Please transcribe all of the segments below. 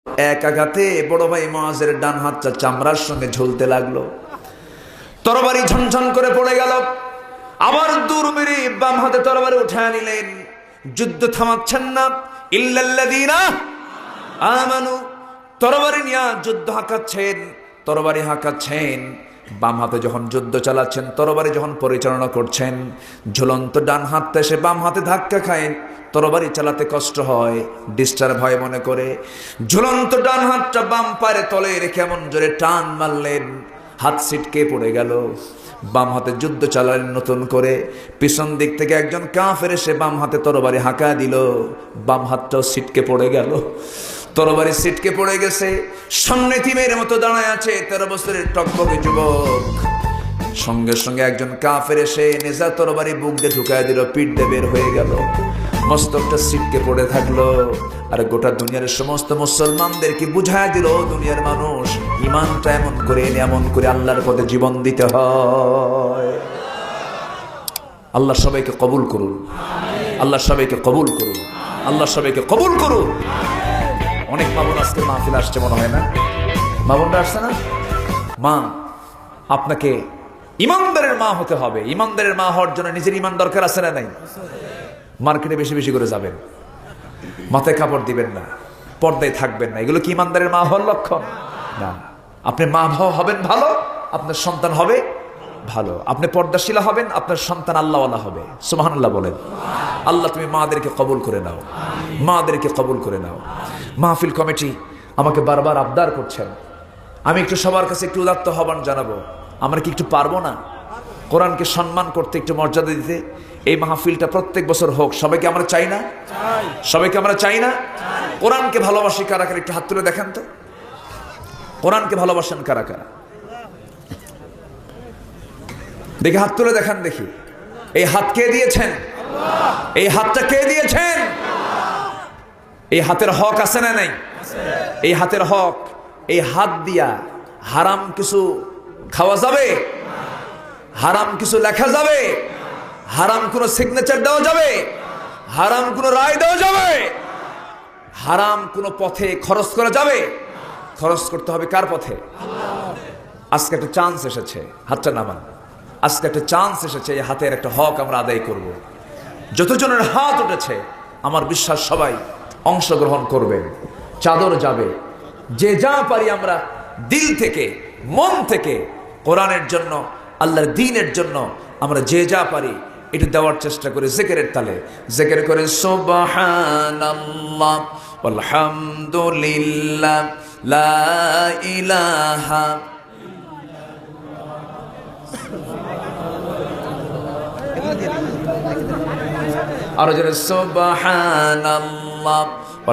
এক আঘাতে বড় ভাই মুআজের ডান হাতটা চামড়ার সঙ্গে ঝুলতে লাগলো। তরবারি ঝনঝন করে পড়ে গেল। আবার দূর মেরে বাম হাতে তরবারি উঠায় নিলেন। যুদ্ধ থামাচ্ছেন না। ইল্লাল্লাযীনা আমানু, তরবারি নিয়ে যুদ্ধ হাঁকাচ্ছেন, তরবারি হাঁকাচ্ছেন। বাম হাতে যখন যুদ্ধ চালাচ্ছেন, তরবারি যখন পরিচালনা করছেন, ঝুলন্ত ডান হাতটা এসে বাম হাতে ধাক্কা খায়, তরবারি চালাতে কষ্ট হয়, ডিস্টার্ব হয় মনে করে ঝুলন্ত ডান হাতটা বাম পায়ের তলে রেখে এমন জোরে টান মারলেন, হাত ছিটকে পড়ে গেল। বাম হাতে যুদ্ধ চালালেন নতুন করে। পিছন দিক থেকে একজন কাফের এসে বাম হাতে তরবারি হাঁকা দিল, বাম হাতটাও ছিটকে পড়ে গেল। তরবারি ছিটকে পড়ে গেছে। সামনে তিমের মতো দাঁড়ায় আছে 13 বছরের টকবকে যুবক। সঙ্গে সঙ্গে একজন কাফের এসে নিজা তরবারি বুক দিয়ে ঢুকায় দিল, পিঠ দিয়ে বের হয়ে গেল। মস্তকটা ছিটকে পড়ে থাকলো। আর গোটা দুনিয়ার সমস্ত মুসলমানদেরকে বুঝায় দিল, দুনিয়ার মানুষ, ইমানটা এমন করে আল্লাহর পথে জীবন দিতে হয়। আল্লাহ সবাইকে কবুল করুন, আল্লাহ সবাইকে কবুল করুন, আল্লাহ সবাইকে কবুল করুন। অনেক মা বোন আজকে মাহফিল আসছে মনে হয় না? মা বোনরা আসছে না? মা, আপনাকে ইমানদারের মা হতে হবে। ইমানদারের মা হওয়ার জন্য নিজের ইমান দরকার আছে না নাই? মার্কেটে বেশি বেশি করে যাবেন, মাথায় কাপড় দিবেন না, পর্দায় থাকবেন না, এগুলো কি ইমানদারের মা হওয়ার লক্ষণ? না। আপনি মা হবেন ভালো, আপনার সন্তান হবে ভালো। আপনি পর্দাশীলা হবেন, আপনার সন্তান আল্লাহওয়ালা হবে। সুবহানাল্লাহ বলেন। আল্লাহ তুমি মাদেরকে কবুল করে নাও, মাদেরকে কবুল করে নাও। মাহফিল কমিটি আমাকে বারবার আবদার করছেন, আমি একটু সবার কাছে একটু উদাত্ত আহ্বান জানাবো। আমরা কি একটু পারবো না কোরআনকে সম্মান করতে, একটু মর্যাদা দিতে? এই মাহফিলটা প্রত্যেক বছর হোক। সবাইকে আমরা চাই না? সবাইকে আমরা চাই না? কোরআনকে ভালোবাসি কারা কারা? একটু হাত তুলে দেখান তো। কোরআনকে ভালোবাসেন কারা কারা? দেখি হাত তুলে দেখান দেখি। এই হাত কে দিয়েছেন? এই হাতটা কে দিয়েছেন? এই হাতের হক আছে না নাই? এই হাতের হক। এই হাত দিয়া হারাম কিছু খাওয়া যাবে? হারাম কিছু লেখা যাবে? হারাম কোনো সিগনেচার দেওয়া যাবে? হারাম কোনো রায় দেওয়া যাবে? হারাম কোনো পথে খরচ করা যাবে? খরচ করতে হবে কার পথে? আজকে একটা চান্স এসেছে, হাতটা নামান। আজকে একটা চান্স এসেছে, এই হাতের একটা হক আমরা আদায় করব। যতজনের হাত উঠেছে আমার বিশ্বাস সবাই অংশগ্রহণ করবেন। চাদর যাবে। যে যা পারি আমরা দিল থেকে, মন থেকে কোরআনের জন্য, আল্লাহর দ্বীনের জন্য আমরা যে যা পারি এটা দেওয়ার চেষ্টা করি। জিকিরের তালে জিকির করে সুবহানাল্লাহ আলহামদুলিল্লাহ লা ইলাহা আর জোরে সুবহানাল্লাহ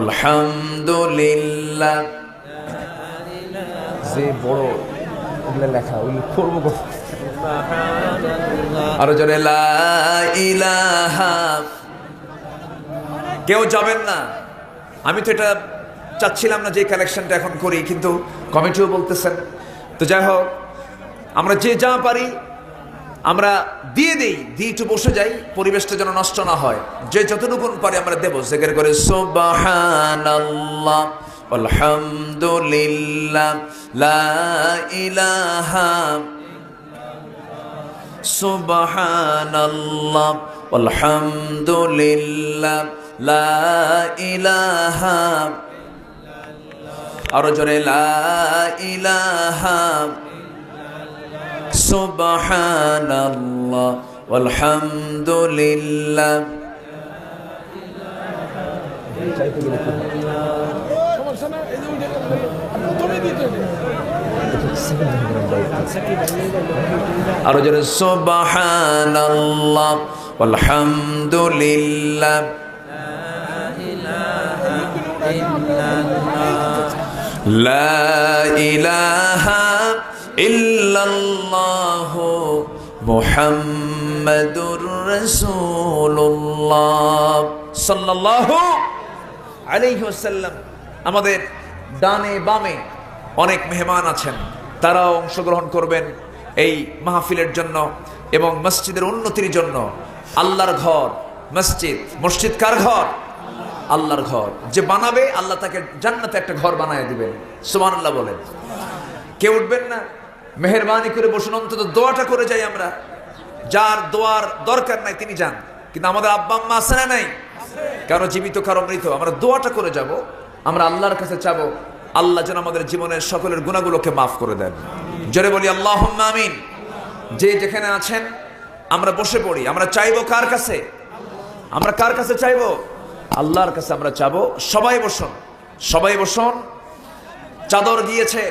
আলহামদুলিল্লাহ। যে বড় ওগুলো লেখা ওগুলো পড়বো। আর জোরে লা ইলাহা। কেউ যাবেন না। আমি তো এটা চাচ্ছিলাম না যে কালেকশনটা এখন করি, কিন্তু কমিটিও বলতেছেন। তো যাই হোক, আমরা যে যা পারি আমরা দিয়ে দেই, দিয়ে একটু বসে যাই, পরিবেশটা যেন নষ্ট না হয়। যে যতটুকু পারি আমরা দেবো। জিকির করে সুবহানাল্লাহ আলহামদুলিল্লাহ লা ইলাহা সুবহানাল্লাহ আলহামদুলিল্লাহ লা ইলাহা। আর জোরে লা ইলাহা সুবহানাল্লাহ আলহামদুলিল্লাহ। আর জোরে সুবহানাল্লাহ আলহামদুলিল্লাহ লা ইলাহা ইল্লাল্লাহ মুহাম্মাদুর রাসূলুল্লাহ সাল্লাল্লাহু আলাইহি ওয়াসাল্লাম। আমাদের ডানে বামে অনেক মেহমান আছেন, তারাও অংশগ্রহণ করবেন এই মাহফিলের জন্য এবং মসজিদের উন্নতির জন্য। আল্লাহর ঘর মসজিদ, মসজিদ কার ঘর? আল্লাহর ঘর। যে বানাবে আল্লাহ তাকে জান্নাতে একটা ঘর বানায় দিবেন। সুবহানাল্লাহ বলেন। কেউ উঠবেন না? মেহেরবানি করে বসুন, অন্তত দোয়াটা করে যাই আমরা। যার দোয়ার দরকার নাই তিনি যান, কিন্তু আমাদের আব্বা আম্মা আছে না নাই? কারো জীবিত কারো মৃত, আমরা দোয়াটা করে যাব। আমরা আল্লাহর কাছে চাবো আল্লাহ যেন আমাদের জীবনের সকলের গুনাহগুলোকে মাফ করে দেন। জোরে বলি আল্লাহুম্মা আমিন। যে যেখানে আছেন আমরা বসে পড়ি। আমরা চাইবো কার কাছে? আমরা কার কাছে চাইবো? আল্লাহর কাছে আমরা চাবো। সবাই বসুন, সবাই বসুন। চাদর গিয়েছে।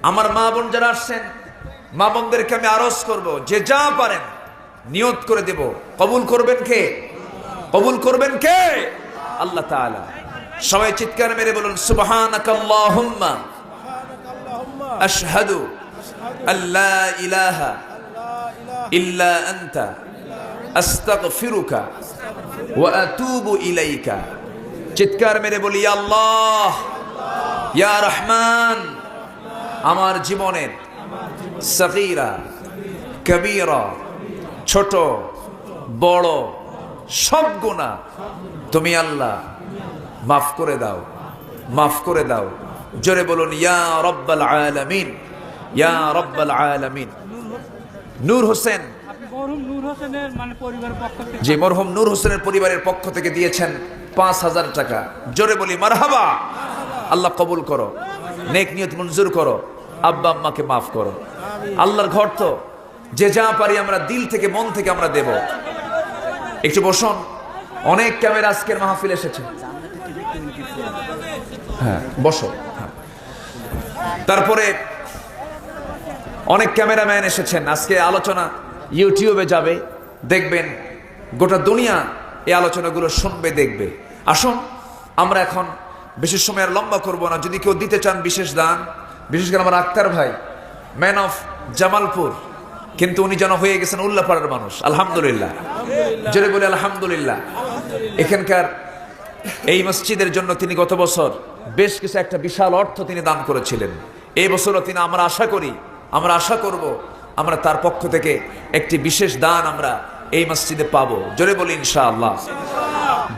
আমার মা বোন যারা আসছেন, মা বোনদেরকে আমি আরজ করব, যে যা পারেন নিয়ত করে দেব। কবুল করবেন কে? কবুল করবেন কে? আল্লাহ তাআলা। সবাই চিৎকার মেরে বলুন সুবহানাকাল্লাহুম্মা আশহাদু আল্লা ইলাহা ইল্লা আনতা আস্তাগফিরুকা ওয়া আতুবু ইলাইকা। চিৎকার মেরে বলি ইয়া আল্লাহ, ইয়া রহমান, আমার জীবনের সগীরা কবীরা, ছোট বড় সব গুনাহ তুমি আল্লাহ মাফ করে দাও, মাফ করে দাও। জোরে বলুন ইয়া রাব্বাল আলামিন, ইয়া রাব্বাল আলামিন। নূর হোসেন, যে মরহুম নূর হোসেনের পরিবারের পক্ষ থেকে দিয়েছেন 5,000 টাকা। জোরে বলি মারহাবা। আল্লাহ কবুল করো, নেক নিয়ত মঞ্জুর করো, আব্বা আম্মাকে মাফ করো। আল্লাহর ঘর তো, যে যা পারি আমরা দিল থেকে মন থেকে আমরা দেব। একটু বসুন। অনেক ক্যামেরা আজকের মাহফিল এসেছে। হ্যাঁ বসো। তারপরে অনেক ক্যামেরাম্যান এসেছেন। আজকে আলোচনা ইউটিউবে যাবে, দেখবেন গোটা দুনিয়া এই আলোচনাগুলো শুনবে, দেখবে। আসুন আমরা এখন বেশি সময় আর লম্বা করবো না। যদি কেউ দিতে চান বিশেষ দান, বিশেষ করে আমার আক্তার ভাই, ম্যান অফ জামালপুর, কিন্তু উনি যেন হয়ে গেছেন উল্লাপাড়ার মানুষ। আলহামদুলিল্লাহ, জোরে বলে আলহামদুলিল্লাহ। এখানকার এই মসজিদের জন্য তিনি গত বছর বেশ কিছু একটা বিশাল অর্থ তিনি দান করেছিলেন। এই বছরও তিনি, আমরা আশা করি, আমরা আশা করব আমরা তার পক্ষ থেকে একটি বিশেষ দান আমরা এই মসজিদে পাবো। জোরে বলি ইনশাআল্লাহ।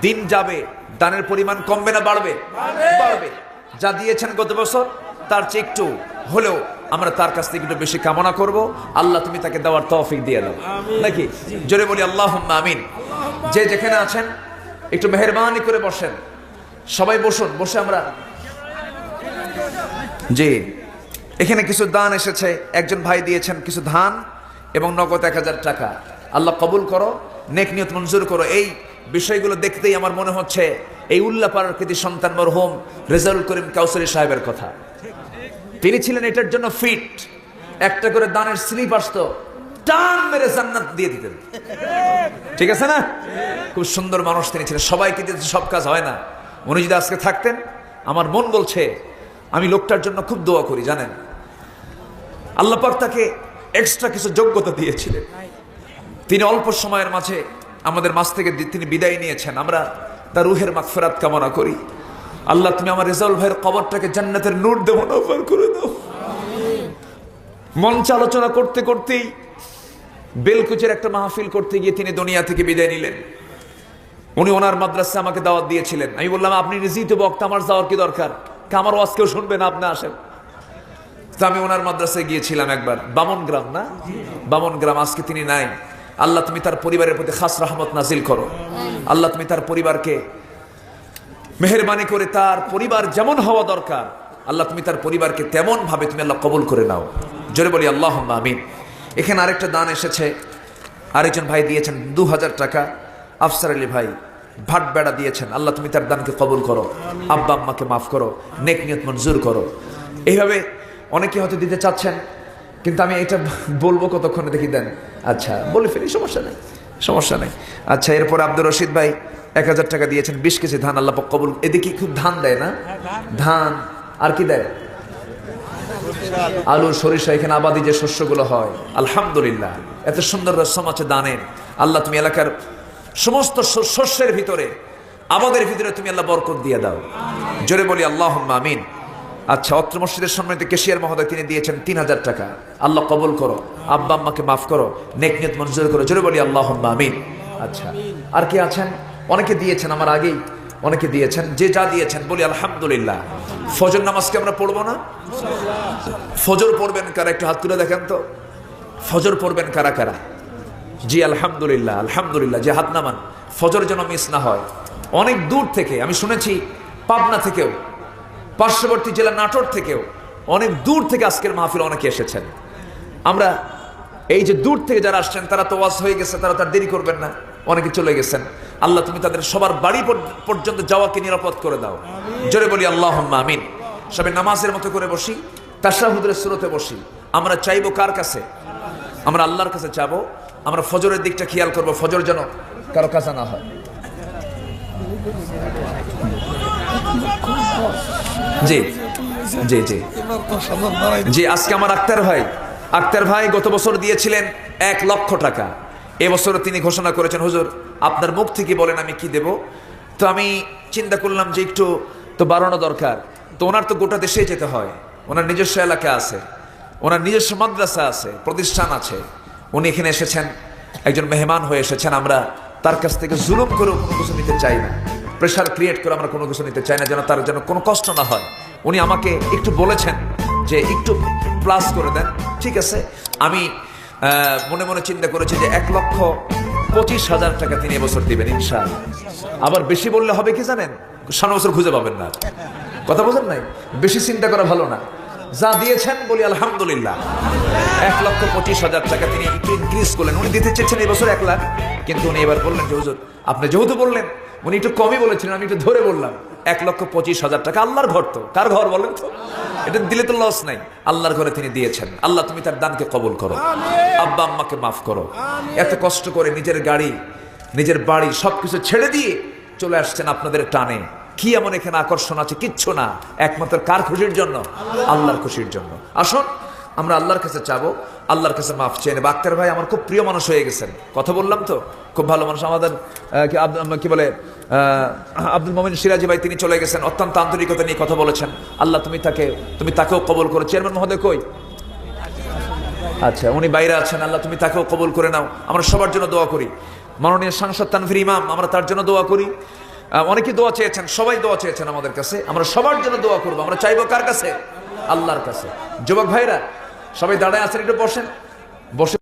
দিন যাবে, দানের পরিমাণ কমবে না বাড়বে? বাড়বে। যা দিয়েছেন গত বছর তার চেয়ে একটু হলেও আমরা তার কাছ থেকে একটু বেশি কামনা করব। আল্লাহ তুমি তাকে দেওয়ার তৌফিক দিয়ে দাও, নাকি? জোরে বলি আল্লাহুম্মা আমিন। যে যেখানে আছেন একটু মেহেরবানি করে বসেন। সবাই বসুন। বসে আমরা, জি, এখানে কিছু দান এসেছে। একজন ভাই দিয়েছেন কিছু ধান এবং নগদ 1000 টাকা। আল্লাহ কবুল করো, নেক নিয়ত মঞ্জুর করো। এই বিষয়গুলো দেখতেই আমার মনে হচ্ছে এই উল্লাপাড়ার কৃতি সন্তান মরহুম রেজাউল করিম কাউসারী সাহেবের কথা। তিনি ছিলেন এটার জন্য ফিট। একটা করে দানের স্লিপ আসতো, টান মেরে জান্নাত দিয়ে দিতেন। ঠিক আছে না? খুব সুন্দর মানুষ তিনি ছিলেন। সবাইকে দিতে সব কাজ হয় না। উনি যদি আজকে থাকতেন, আমার মন বলছে আমি লোকটার জন্য খুব দোয়া করি। জানেন, আল্লাহ পাক তাকে এক্সট্রা কিছু যোগ্যতা দিয়েছিলেন। তিনি অল্প সময়ের মাঝে আমাদের মাঝ থেকে তিনি বিদায় নিয়েছেন। আমরা তার রুহের মাগফিরাত কামনা করি। আল্লাহ তুমি আমার রেজাউল ভাইয়ের কবরটাকে জান্নাতের নূর দিয়ে মুনাফার করে দাও। মঞ্চ আলোচনা করতে করতেই বেলকুচের একটা মাহফিল করতে গিয়ে তিনি দুনিয়া থেকে বিদায় নিলেন। উনি ওনার মাদ্রাসায় আমাকে দাওয়াত দিয়েছিলেন। আমি বললাম আপনি নিজেই তো বক্তা, আমার যাওয়ার কি দরকার? আমার ওয়াজ কেউ শুনবে না, আপনি আসেন। তো আমি ওনার মাদ্রাসায় গিয়েছিলাম একবার, বামনগ্রাম না, বামনগ্রাম। আজকে তিনি নাই। আল্লাহ তুমি তার পরিবারের প্রতি খাস রহমত নাজিল করো। আল্লাহ তুমি তার পরিবারকে মেহেরবানি করে, তার পরিবার যেমন হওয়া দরকার আল্লাহ তুমি তার পরিবারকে তেমন ভাবে তুমি আল্লাহ কবুল করে নাও। জোরে বলি আল্লাহুম্মা আমিন। এখানে আরেকটা দান এসেছে। আরেকজন ভাই দিয়েছেন 2000 টাকা। আফসার আলী ভাই ভাটবেড়া দিয়েছেন। আল্লাহ তুমি তার দানকে কবুল করো, আব্বা আম্মাকে মাফ করো, নেক নিয়ত মঞ্জুর করো। এইভাবে অনেকে হয়তো দিতে চাচ্ছেন, কিন্তু আমি এটা বলবো কতক্ষণে দেখি দেন। আচ্ছা বলে ফেলি, সমস্যা নেই, সমস্যা নেই। আচ্ছা, এরপর আব্দুর রশিদ ভাই 1000 টাকা দিয়েছেন। 20 কেজি ধান আল্লাহ পাক কবুল। এদিকে খুব ধান দেয় না? ধান আর কি দেয়? আলু, সরিষা, এখানে আবাদি যে শস্যগুলো হয়। আলহামদুলিল্লাহ, এত সুন্দর রসম আছে দানের। আল্লাহ তুমি এলাকার সমস্ত শস্যের ভিতরে, আমাদের ভিতরে তুমি আল্লাহ বরকত দিয়ে দাও। জোরে বলি আল্লাহুম্মা আমিন। আচ্ছা, অত্র মসজিদের সম্মানিত কেশিয়ার মহোদয় তিনি দিয়েছেন 3000 টাকা। আল্লাহ কবুল করো, আব্বা আম্মাকে মাফ করো, নেক নিয়ত মঞ্জুর করো। জোরে বলি আল্লাহুম্মা আমিন। আচ্ছা, আর কে আছেন? অনেকে দিয়েছেন আমার আগেই। অনেকে দিয়েছেন, যে যা দিয়েছেন বলি আলহামদুলিল্লাহ। ফজর নামাজকে আমরা পড়বো না? ফজর পড়বেন কারা? একটু হাত তুলে দেখেন তো। ফজর পড়বেন কারা কারা? জি আলহামদুলিল্লাহ, আলহামদুলিল্লাহ। যে হাত নামান, ফজর যেন মিস না হয়। অনেক দূর থেকে, আমি শুনেছি পাবনা থেকেও, পার্শ্ববর্তী জেলা নাটোর থেকেও, অনেক দূর থেকে আজকের মাহফিল অনেকে এসেছেন। আমরা এই যে দূর থেকে যারা আসছেন তারা তো ওয়াজ হয়ে গেছে, তারা তার দেরি করবেন না, অনেকে চলে গেছেন। আল্লাহ তুমি তাদের সবার বাড়ি পর্যন্ত যাওয়াকে নিরাপদ করে দাও। জোরে বলি আল্লাহুম্মা আমিন। সবাই নামাজের মতো করে বসি, তাশাহুদের সুরতে বসি। আমরা চাইবো কার কাছে? আমরা আল্লাহর কাছে চাবো। আমরা ফজরের দিকটা খেয়াল করব, ফজর যেন কারো কাজা না হয়। জি জি জি জি। আজকে আমার আক্তার ভাই গত বছর দিয়েছিলেন 1 লক্ষ টাকা। এবছর তিনি ঘোষণা করেছেন, হুজুর আপনার মুখ থেকে বলেন আমি কি দেব। তো আমি চিন্তা করলাম যে একটু তো বাড়ানো দরকার। তো ওনার তো গোটা দেশে যেতে হয়, ওনার নিজস্ব এলাকা আছে, ওনার নিজস্ব মাদ্রাসা আছে, প্রতিষ্ঠান আছে। উনি এখানে এসেছেন, একজন মেহমান হয়ে এসেছেন। আমরা তার কাছ থেকে জুলুম করে কোনো কিছু নিতে চাই না, প্রেশার ক্রিয়েট করে আমরা কোনো কিছু নিতে চাই না, যেন তার যেন কোনো কষ্ট না হয়। উনি আমাকে একটু বলেছেন যে একটু প্লাস করে দেন। ঠিক আছে, আমি মনে মনে চিন্তা করেছি যে 1,25,000 টাকা তিনি এবছর দিবেন ইনশাআল্লাহ। আবার বেশি বললে হবে কি জানেন, সামনে বছর খুঁজে পাবেন না। কথা বোঝেন নাই? বেশি চিন্তা করা ভালো না। যা দিয়েছেন বলি আলহামদুলিল্লাহ। 1,25,000 টাকা তিনি একটু ইনক্রিজ করলেন। উনি দিতে চেয়েছেন এই বছর 1 লাখ, কিন্তু উনি এবার বললেন যে হুজুর আপনি যেহেতু বললেন, উনি একটু কমই বলেছিলেন, আমি একটু ধরে বললাম 1,25,000 টাকা। আল্লাহর ঘর তো, কার ঘর বলেন তো? এটা দিলে তো লস নাই, আল্লাহর ঘরে তিনি দিয়েছেন। আল্লাহ তুমি তার দানকে কবুল করো, আব্বা আম্মাকে মাফ করো। এত কষ্ট করে নিজের গাড়ি, নিজের বাড়ি সবকিছু ছেড়ে দিয়ে চলে আসছেন আপনাদের টানে। কি এমন এখানে আকর্ষণ আছে? কিচ্ছু না, একমাত্র কার খুশির জন্য? আল্লাহর খুশির জন্য। আসুন আমরা আল্লাহর কাছে চাবো, আল্লাহর কাছে মাফ চেয়ে নেব। আক্তার ভাই আমার খুব প্রিয় মানুষ হয়ে গেছেন, কথা বললাম তো, খুব ভালো মানুষ। আমাদের কি বলে আব্দুল মোমিন সিরাজি ভাই, তিনি চলে গেছেন, অত্যন্ত আন্তরিকতা নিয়ে কথা বলেছেন। আল্লাহ তুমি তাকেও কবুল করো। চেয়ারম্যান মহোদয় কই? আচ্ছা, উনি বাইরে আছেন। আল্লাহ তুমি তাকেও কবুল করে নাও। আমরা সবার জন্য দোয়া করি। মাননীয় সাংসদ তানভীর ইমাম, আমরা তার জন্য দোয়া করি। অনেকে দোয়া চেয়েছেন, সবাই দোয়া চেয়েছেন আমাদের কাছে। আমরা সবার জন্য দোয়া করবো। আমরা চাইবো কার কাছে? আল্লাহর কাছে। যুবক ভাইরা সবাই দাঁড়ায় আছেন, একটু বসেন, বসে